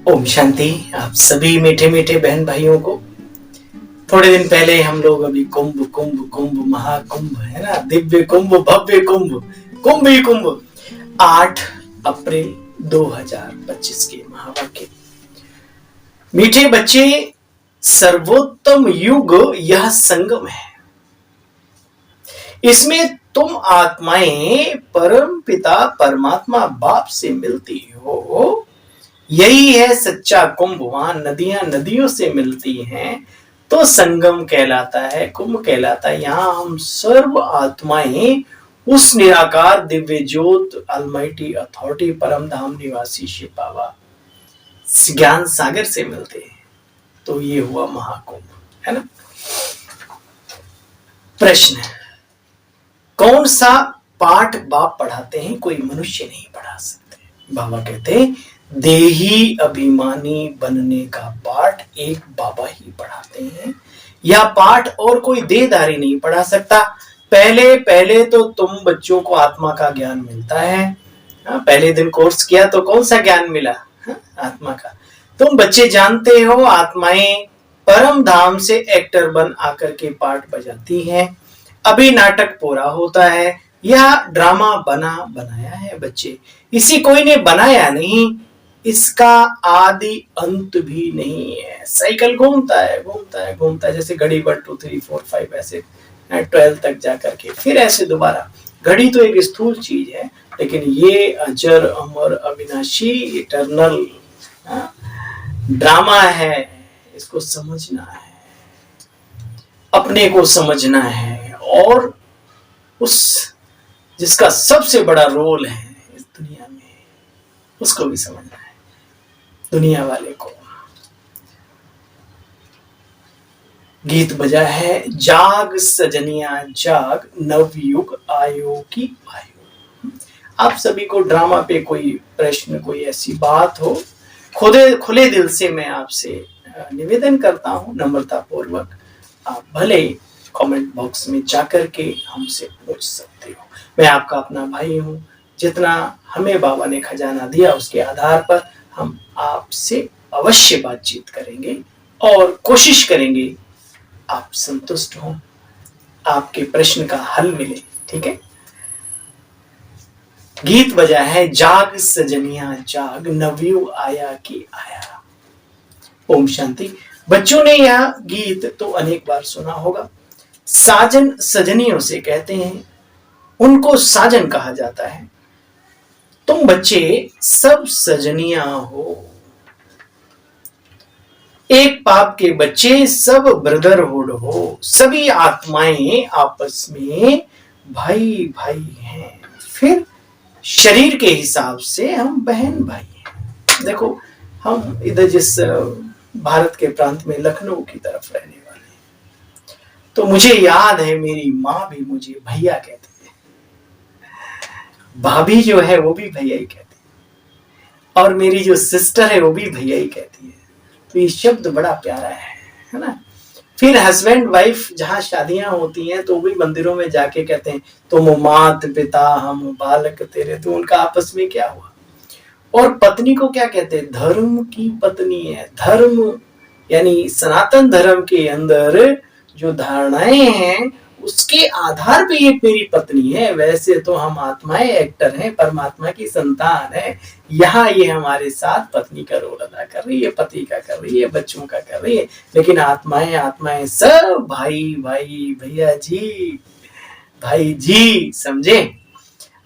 ओम शांति। आप सभी मीठे मीठे बहन भाइयों को थोड़े दिन पहले हम लोग अभी कुंभ कुंभ कुंभ महाकुंभ है ना, दिव्य कुंभ भव्य कुंभ कुंभ ही कुंभ 8 अप्रैल 2025 के महावाक्य। मीठे बच्चे, सर्वोत्तम युग यह संगम है। इसमें तुम आत्माएं परम पिता परमात्मा बाप से मिलती हो। यही है सच्चा कुंभ। वहां नदियां नदियों से मिलती हैं तो संगम कहलाता है, कुंभ कहलाता है। यहां हम सर्व आत्माएं उस निराकार दिव्य ज्योत अलमाइटी अथॉरिटी परम धाम निवासी शिव बाबा ज्ञान सागर से मिलते हैं। तो ये हुआ महाकुंभ, है ना। प्रश्न, कौन सा पाठ बाप पढ़ाते हैं? कोई मनुष्य नहीं पढ़ा सकते। बाबा कहते हैं देही अभिमानी बनने का पाठ एक बाबा ही पढ़ाते हैं। यह पाठ और कोई देहधारी नहीं पढ़ा सकता। पहले पहले तो तुम बच्चों को आत्मा का ज्ञान मिलता है। पहले दिन कोर्स किया तो कौन सा ज्ञान मिला? आत्मा का। तुम बच्चे जानते हो आत्माएं परम धाम से एक्टर बन आकर के पाठ बजाती हैं। अभी नाटक पूरा होता है। यह ड्रामा बनाया है बच्चे, इसी कोई ने बनाया नहीं। इसका आदि अंत भी नहीं है। साइकिल घूमता है घूमता है घूमता है, जैसे घड़ी 1 2 3 4 5 ऐसे 12 तक जाकर के फिर ऐसे दोबारा। घड़ी तो एक स्थूल चीज है, लेकिन ये अजर अमर अविनाशी इटर्नल ड्रामा है। इसको समझना है, अपने को समझना है, और उस जिसका सबसे बड़ा रोल है इस दुनिया में उसको भी समझना है, दुनिया वाले को। गीत बजा है, जाग सजनिया जाग नवयुग आयो की आयो। आप सभी को ड्रामा पे कोई प्रश्न, कोई ऐसी बात हो, खुले दिल से मैं आपसे निवेदन करता हूं नम्रता पूर्वक, आप भले कमेंट बॉक्स में जाकर के हमसे पूछ सकते हो। मैं आपका अपना भाई हूं। जितना हमें बाबा ने खजाना दिया उसके आधार पर हम आपसे अवश्य बातचीत करेंगे और कोशिश करेंगे आप संतुष्ट हो, आपके प्रश्न का हल मिले। ठीक है। गीत बजा है, जाग सजनिया जाग नवयुग आया की आया। ओम शांति। बच्चों ने यह गीत तो अनेक बार सुना होगा। साजन सजनियों से कहते हैं, उनको साजन कहा जाता है। तुम बच्चे सब सजनिया हो। एक पाप के बच्चे सब ब्रदरहुड हो। सभी आत्माएं आपस में भाई भाई हैं। फिर शरीर के हिसाब से हम बहन भाई हैं। देखो, हम इधर जिस भारत के प्रांत में लखनऊ की तरफ रहने वाले हैं, तो मुझे याद है मेरी माँ भी मुझे भैया कहती है, भाभी जो है वो भी भैया ही कहती है, और मेरी जो सिस्टर है वो भी भैया ही कहती है। तो ये शब्द बड़ा प्यारा है ना। फिर हस्बैंड वाइफ जहां शादियां होती हैं तो भी मंदिरों में जाके कहते हैं, तुम मात पिता हम बालक तेरे। तो उनका आपस में क्या हुआ? और पत्नी को क्या कहते हैं? धर्म की पत्नी है। धर्म यानी सनातन धर्म के अंदर जो धारणाएं हैं उसके आधार पे ये मेरी पत्नी है। वैसे तो हम आत्माएं एक्टर हैं, परमात्मा की संतान है। यहाँ ये हमारे साथ पत्नी का रोल अदा कर रही है, पति का कर रही है, बच्चों का कर रही है, लेकिन आत्माएं सब भाई भाई भैया जी भाई जी, समझे?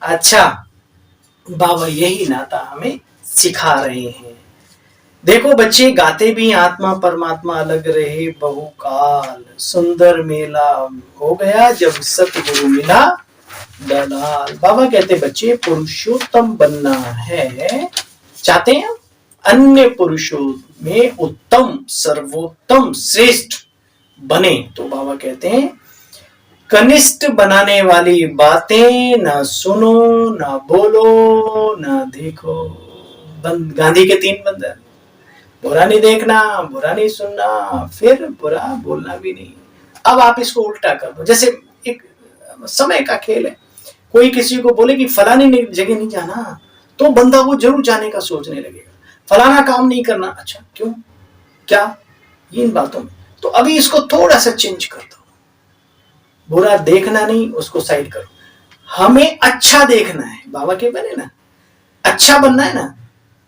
अच्छा, बाबा यही नाता हमें सिखा रहे हैं। देखो बच्चे, गाते भी आत्मा परमात्मा अलग रहे बहुकाल, सुंदर मेला हो गया जब सतगुरु मिला दलाल। बाबा कहते बच्चे पुरुषोत्तम बनना है, चाहते हैं अन्य पुरुषों में उत्तम सर्वोत्तम श्रेष्ठ बने, तो बाबा कहते हैं कनिष्ठ बनाने वाली बातें ना सुनो, ना बोलो, ना देखो। गांधी के 3 बंधन, बुरा नहीं देखना, बुरा नहीं सुनना, फिर बुरा बोलना भी नहीं। अब आप इसको उल्टा कर दो। जैसे एक समय का खेल है, कोई किसी को बोले कि फलानी जगह नहीं जाना, तो बंदा वो जरूर जाने का सोचने लगेगा। फलाना काम नहीं करना। अच्छा क्यों, क्या, इन बातों में तो अभी इसको थोड़ा सा चेंज कर दो। बुरा देखना नहीं, उसको साइड करो। हमें अच्छा देखना है, बाबा के बने ना, अच्छा बनना है ना,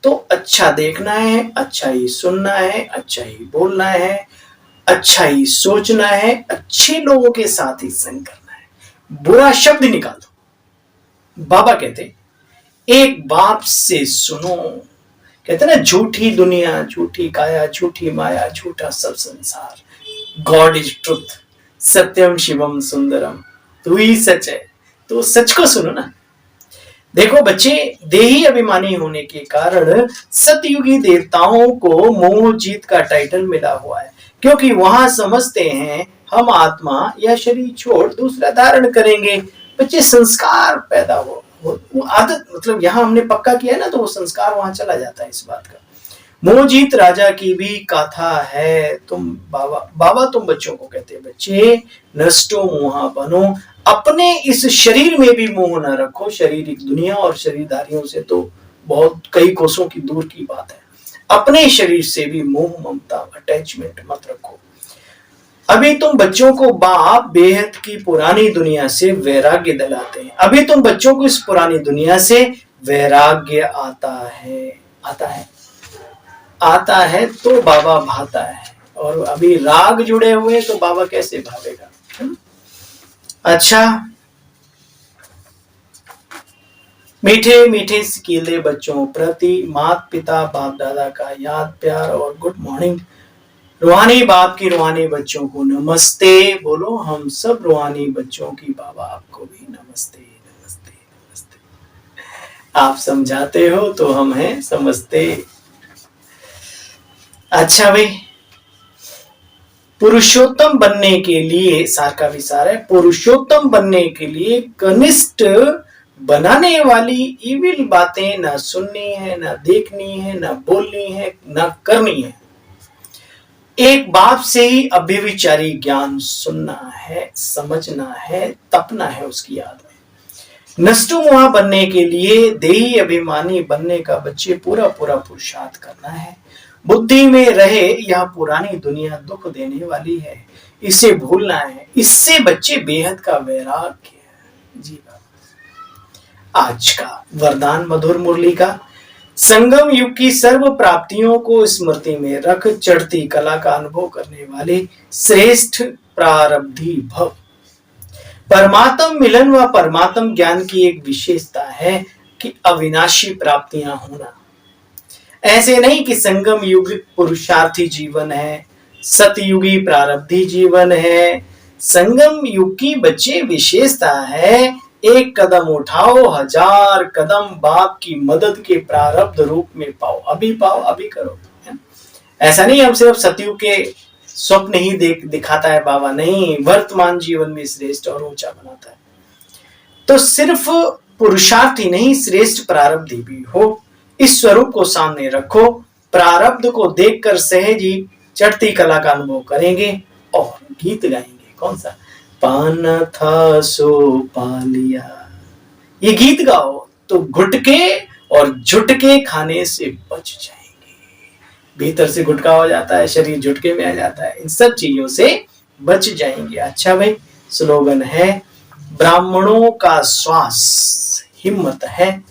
तो अच्छा देखना है, अच्छा ही सुनना है, अच्छा ही बोलना है, अच्छा ही सोचना है, अच्छे लोगों के साथ ही संग करना है, बुरा शब्द निकाल दो। बाबा कहते एक बाप से सुनो, कहते ना झूठी दुनिया, झूठी काया, झूठी माया, झूठा सब संसार, गॉड इज ट्रुथ, सत्यम शिवम सुंदरम, तू ही सच है, तो सच को सुनो ना। देखो बच्चे, देही अभिमानी होने के कारण सतयुगी देवताओं को मोह जीत का टाइटल मिला हुआ है, क्योंकि वहां समझते हैं हम आत्मा या शरीर छोड़ दूसरा धारण करेंगे। बच्चे संस्कार पैदा हो, वो आदत, मतलब यहाँ हमने पक्का किया ना, तो वो संस्कार वहां चला जाता है इस बात का। मोहजीत राजा की भी गाथा है। तुम बाबा तुम बच्चों को कहते हैं, बच्चे नष्टो मोहा बनो, अपने इस शरीर में भी मोह न रखो। शारीरिक दुनिया और शरीरधारियों से तो बहुत कई कोसों की दूर की बात है, अपने शरीर से भी मोह ममता अटैचमेंट मत रखो। अभी तुम बच्चों को बाप बेहद की पुरानी दुनिया से वैराग्य दिलाते हैं। अभी तुम बच्चों को इस पुरानी दुनिया से वैराग्य आता है तो बाबा भाता है, और अभी राग जुड़े हुए तो बाबा कैसे भावेगा। अच्छा, मीठे मीठे सिकीले बच्चों प्रति माता पिता बाप दादा का याद प्यार और गुड मॉर्निंग। रूहानी बाप की रूहानी बच्चों को नमस्ते बोलो। हम सब रूहानी बच्चों की बाबा आपको भी नमस्ते नमस्ते नमस्ते। आप समझाते हो तो हम हैं समझते। अच्छा भाई, पुरुषोत्तम बनने के लिए, सार का विचार है, पुरुषोत्तम बनने के लिए कनिष्ठ बनाने वाली इविल बातें ना सुननी है, ना देखनी है, ना बोलनी है, ना करनी है। एक बाप से ही अव्यभिचारी ज्ञान सुनना है, समझना है, तपना है उसकी याद में। नष्टो मोहा बनने के लिए देही अभिमानी बनने का बच्चे पूरा पूरा पुरुषार्थ करना है। बुद्धि में रहे यह पुरानी दुनिया दुख देने वाली है, इसे भूलना है। इससे बच्चे बेहद का वैराग्य है। जी बाबा, आज का वरदान मधुर मुरली का, संगम युग की सर्व प्राप्तियों को स्मृति में रख चढ़ती कला का अनुभव करने वाले श्रेष्ठ प्रारब्धी भव। परमात्म मिलन व परमात्म ज्ञान की एक विशेषता है कि अविनाशी प्राप्तियां होना। ऐसे नहीं कि संगम युग पुरुषार्थी जीवन है, सतयुगी प्रारब्धी जीवन है। संगम युग की बच्चे विशेषता है, एक कदम उठाओ, 1000 कदम बाप की मदद के प्रारब्ध रूप में पाओ। अभी पाओ, अभी करो। ऐसा नहीं हम सिर्फ सतयुग के स्वप्न ही दिखाता है बाबा, नहीं, वर्तमान जीवन में श्रेष्ठ और ऊंचा बनाता है। तो सिर्फ पुरुषार्थ ही नहीं, श्रेष्ठ प्रारब्धी भी हो। इस स्वरूप को सामने रखो, प्रारब्ध को देखकर सहज ही चढ़ती कला का अनुभव करेंगे और गीत गाएंगे। कौन सा? पाना था सो पा लिया, ये गीत गाओ तो गुटके और झुटके खाने से बच जाएंगे। भीतर से गुटका हो जाता है, शरीर झुटके में आ जाता है, इन सब चीजों से बच जाएंगे। अच्छा भाई, स्लोगन है, ब्राह्मणों का श्वास हिम्मत है,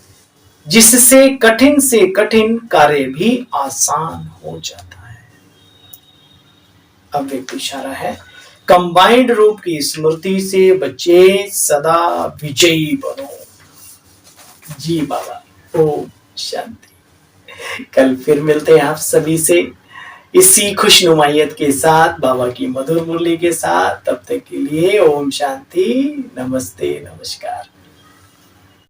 जिससे कठिन से कठिन कार्य भी आसान हो जाता है। अब एक इशारा है, कंबाइंड रूप की स्मृति से बच्चे सदा विजयी बनो। जी बाबा, ओम शांति। कल फिर मिलते हैं आप सभी से इसी खुशनुमाइयत के साथ, बाबा की मधुर मुरली के साथ। तब तक के लिए ओम शांति, नमस्ते, नमस्कार।